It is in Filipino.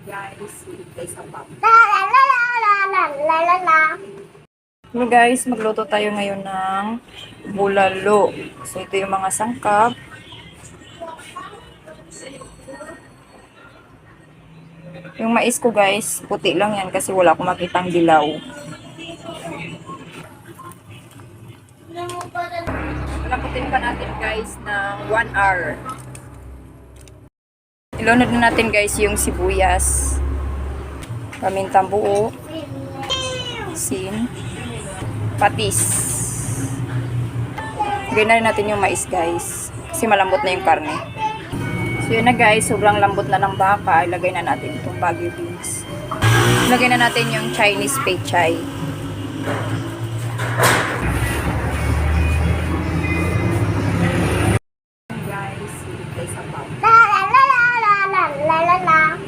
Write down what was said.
guys. Guys, ang pap. La la la la la la la la. Hello guys, magluto tayo ngayon ng bulalo. So ito yung mga sangkap. Yung mais ko guys, puti lang yan kasi wala akong makitang dilaw. Lamputin pa natin guys ng 1 hour. Ilunod na natin guys yung sibuyas, pamintang buo, sin, patis. Gawin na natin yung mais guys kasi malambot na yung karne. So yun na guys, sobrang lambot na ng baka. Ilagay na natin itong Baguio beans. Ilagay na natin yung Chinese pechay.